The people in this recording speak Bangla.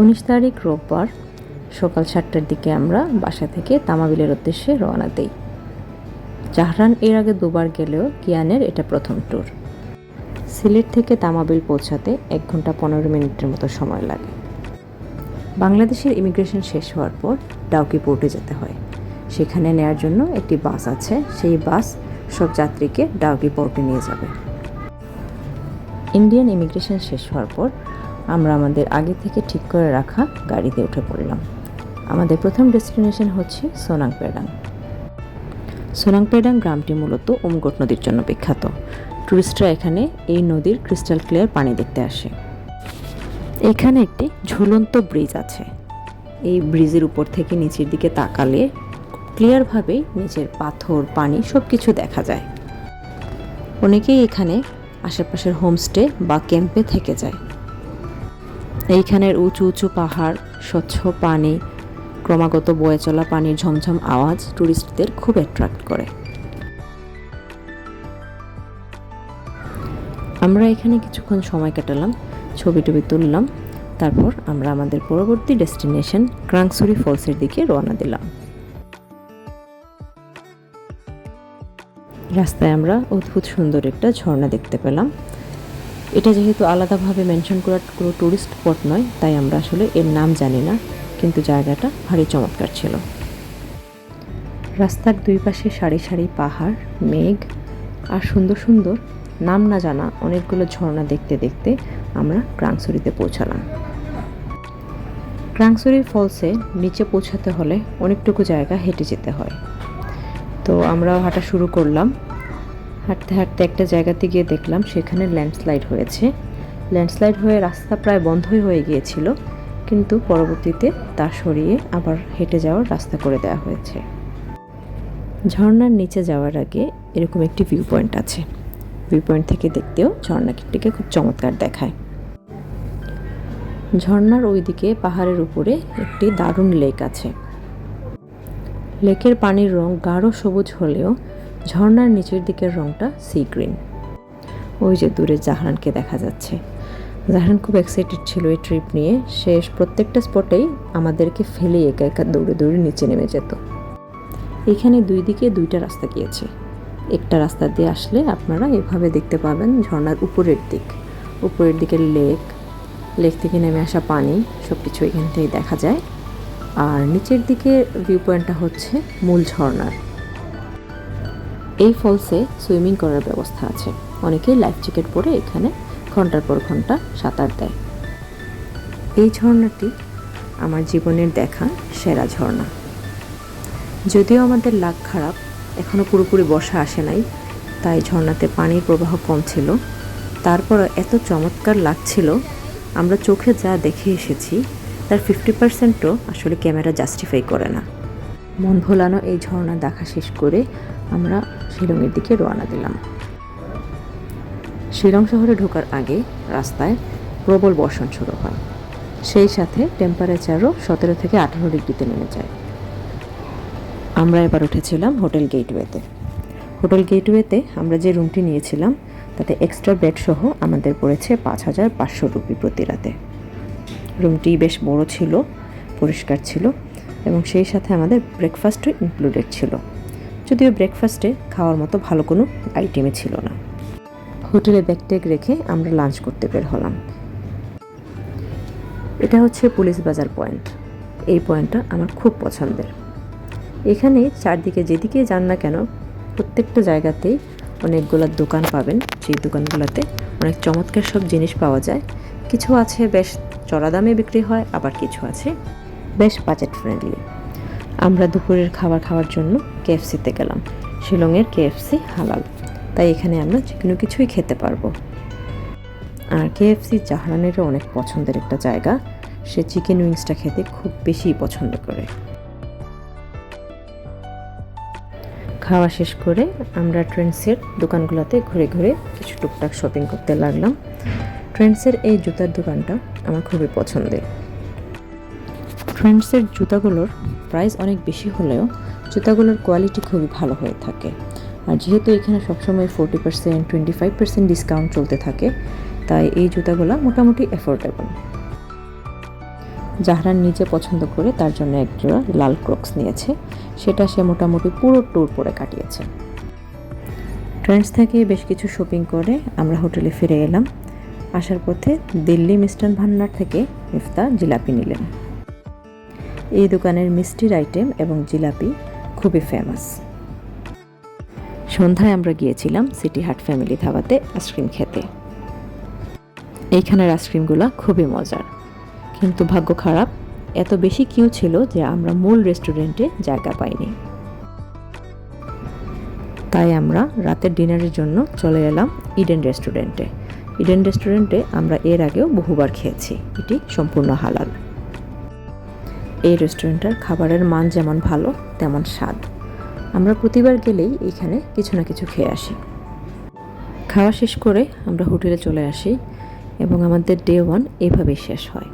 19 তারিখ রোববার সকাল 7টার দিকে আমরা বাসা থেকে তামাবিলের উদ্দেশ্যে রওনা দেই। জাহরান এর আগে দুবার গেলেও কিয়ানের এটা প্রথম ট্যুর। সিলেট থেকে তামাবিল পৌঁছাতে 1 ঘন্টা 15 মিনিটের মতো সময় লাগে। বাংলাদেশের ইমিগ্রেশন শেষ হওয়ার পর ডাউকি পোর্টে যেতে হয়। সেখানে নেয়ার জন্য একটি বাস আছে, সেই বাস সব যাত্রীকে ডাউকি পোর্টে নিয়ে যাবে। ইন্ডিয়ান ইমিগ্রেশন শেষ হওয়ার পর আমরা আমাদের আগে থেকে ঠিক করে রাখা গাড়িতে উঠে পড়লাম। আমাদের প্রথম ডেস্টিনেশন হচ্ছে সোনাং পেডাং। সোনাং পেডাং গ্রামটি মূলত উমগোট নদীর জন্য বিখ্যাত। টুরিস্টরা এখানে এই নদীর ক্রিস্টাল ক্লিয়ার পানি দেখতে আসে। এখানে একটি ঝুলন্ত ব্রিজ আছে। এই ব্রিজের উপর থেকে নিচের দিকে তাকালে ক্লিয়ারভাবেই নিচের পাথর, পানি সব কিছু দেখা যায়। অনেকেই এখানে আশেপাশের হোমস্টে বা ক্যাম্পে থেকে যায়। এইখানের উঁচু উঁচু পাহাড়, স্বচ্ছ পানি, ক্রমাগত বয়ে চলা পানির ঝমঝম আওয়াজ টুরিস্টদের খুব অ্যাট্রাক্ট করে। আমরা এখানে কিছুক্ষণ সময় কাটালাম, ছবি টবি তুললাম। তারপর আমরা আমাদের পরবর্তী ডেস্টিনেশন ক্রাংসুরি ফলসের দিকে রওনা দিলাম। রাস্তায় আমরা অদ্ভুত সুন্দর একটা ঝর্ণা দেখতে পেলাম। এটা যেহেতু আলাদাভাবে মেনশন করা কোনো টুরিস্ট স্পট নয়, তাই আমরা আসলে এর নাম জানি না, কিন্তু জায়গাটা ভারী চমৎকার ছিল। রাস্তার দুই পাশে সারি সারি পাহাড়, মেঘ আর সুন্দর সুন্দর নাম না জানা অনেকগুলো ঝর্ণা দেখতে দেখতে আমরা ক্রাংসুরিতে পৌঁছালাম। ক্রাংসুরি ফলসে নিচে পৌঁছাতে হলে অনেকটুকু জায়গা হেঁটে যেতে হয়। তো আমরাও হাঁটা শুরু করলাম। হাঁটতে হাঁটতে একটা জায়গাতে গিয়ে দেখলাম সেখানে ল্যান্ডস্লাইড হয়েছে। ল্যান্ডস্লাইড হয়ে রাস্তা প্রায় বন্ধই হয়ে গিয়েছিল, কিন্তু পরবর্তীতে তা সরিয়ে আবার হেঁটে যাওয়ার রাস্তা করে দেওয়া হয়েছে। ঝর্ণার নিচে যাওয়ার আগে এরকম একটি ভিউ পয়েন্ট আছে। ভিউ পয়েন্ট থেকে দেখতেও ঝর্ণাটিকে খুব চমৎকার দেখায়। ঝর্ণার ওইদিকে পাহাড়ের উপরে একটি দারুণ লেক আছে। লেকের পানির রং গাঢ় সবুজ হলেও ঝর্ণার নিচের দিকের রংটা সি গ্রিন। ওই যে দূরে জাহরানকে দেখা যাচ্ছে। জাহরান খুব এক্সাইটেড ছিল এই ট্রিপ নিয়ে। সে প্রত্যেকটা স্পটেই আমাদেরকে ফেলে একা একা দৌড়ে দৌড়ে নিচে নেমে যেত। এখানে দুই দিকে দুইটা রাস্তা গিয়েছে। একটা রাস্তা দিয়ে আসলে আপনারা এভাবে দেখতে পাবেন ঝর্ণার উপরের দিকের লেক থেকে নেমে আসা পানি সব কিছু এখান থেকে দেখা যায়। আর নিচের দিকে ভিউ পয়েন্টটা হচ্ছে মূল ঝর্ণার। এই ফলসে সুইমিং করার ব্যবস্থা আছে। অনেকেই লাইফ জ্যাকেট পরে এখানে ঘন্টার পর ঘন্টা সাঁতার দেয়। এই ঝর্ণাটি আমার জীবনের দেখা সেরা ঝর্ণা। যদিও আমাদের লাক খারাপ, এখনও পুরোপুরি বর্ষা আসে নাই, তাই ঝর্ণাতে পানির প্রবাহ কম ছিল। তারপর এত চমৎকার লাগছিল। আমরা চোখে যা দেখে এসেছি তার 50%ও আসলে ক্যামেরা জাস্টিফাই করে না। মন ভোলানো এই ঝর্ণা দেখা শেষ করে আমরা শিলংয়ের দিকে রওনা দিলাম। শিলং শহরে ঢোকার আগে রাস্তায় প্রবল বর্ষণ শুরু হয়। সেই সাথে টেম্পারেচারও 17 থেকে 18 ডিগ্রিতে নেমে যায়। আমরা এবার উঠেছিলাম হোটেল গেটওয়েতে। হোটেল গেটওয়েতে আমরা যে রুমটি নিয়েছিলাম তাতে এক্সট্রা বেড সহ আমাদের পড়েছে 5500 রুপি প্রতি রাতে। রুমটি বেশ বড় ছিল, পরিষ্কার ছিল এবং সেই সাথে আমাদের ব্রেকফাস্টও ইনক্লুডেড ছিল। যদিও ব্রেকফাস্টে খাওয়ার মতো ভালো কোনো আইটেমই ছিল না। হোটেলে ব্যাগট্যাগ রেখে আমরা লাঞ্চ করতে বের হলাম। এটা হচ্ছে পুলিশ বাজার পয়েন্ট। এই পয়েন্টটা আমার খুব পছন্দের। এখানে চারদিকে যেদিকে যান না কেন প্রত্যেকটা জায়গাতেই অনেকগুলো দোকান পাবেন। সেই দোকানগুলোতে অনেক চমৎকার সব জিনিস পাওয়া যায়। কিছু আছে বেশ চড়া দামে বিক্রি হয়, আবার কিছু আছে বেশ বাজেট ফ্রেন্ডলি। আমরা দুপুরের খাবার খাওয়ার জন্য কেএফসিতে গেলাম। শিলংয়ের কেএফসি হালাল, তাই এখানে আমরা যে কোনো কিছুই খেতে পারবো। আর কেএফসি জাহরানেরও অনেক পছন্দের একটা জায়গা। সে চিকেন উইংসটা খেতে খুব বেশি পছন্দ করে। খাওয়া শেষ করে আমরা ট্রেন্ডসের দোকানগুলোতে ঘুরে ঘুরে কিছু টুকটাক শপিং করতে লাগলাম। ট্রেন্ডসের এই জুতার দোকানটা আমার খুবই পছন্দের। ট্রেন্ডসের জুতাগুলোর প্রাইস অনেক বেশি হলেও জুতাগুলোর কোয়ালিটি খুবই ভালো হয়ে থাকে। আর যেহেতু এখানে সবসময় 40%, 25% ডিসকাউন্ট চলতে থাকে, তাই এই জুতাগুলো মোটামুটি অ্যাফোর্ডেবল। জাহরান নিজে পছন্দ করে তার জন্য একজোড়া লাল ক্রক্স নিয়েছে, সেটা সে মোটামুটি পুরো ট্যুর পরে কাটিয়েছে। ট্রেন্ডস থেকে বেশ কিছু শপিং করে আমরা হোটেলে ফিরে এলাম। আসার পথে দিল্লি মিষ্টান ভান্ডার থেকে মিফতা জিলাপি নিলেন। এই দোকানের মিষ্টির আইটেম এবং জিলাপি খুবই ফেমাস। সন্ধ্যায় আমরা গিয়েছিলাম সিটি হাট ফ্যামিলি ধাবাতে আইসক্রিম খেতে। এইখানের আইসক্রিমগুলো খুবই মজার, কিন্তু ভাগ্য খারাপ, এত বেশি কিউ ছিল যে আমরা মূল রেস্টুরেন্টে জায়গা পাইনি। তাই আমরা রাতের ডিনারের জন্য চলে এলাম ইডেন রেস্টুরেন্টে। ইডেন রেস্টুরেন্টে আমরা এর আগেও বহুবার খেয়েছি, এটি সম্পূর্ণ হালাল। এই রেস্টুরেন্টের খাবারের মান যেমন ভালো তেমন স্বাদ। আমরা প্রতিবার গেলেই এখানে কিছু না কিছু খেয়ে আসি। খাওয়া শেষ করে আমরা হোটেলে চলে আসি এবং আমাদের ডে 1 এভাবেই শেষ হয়।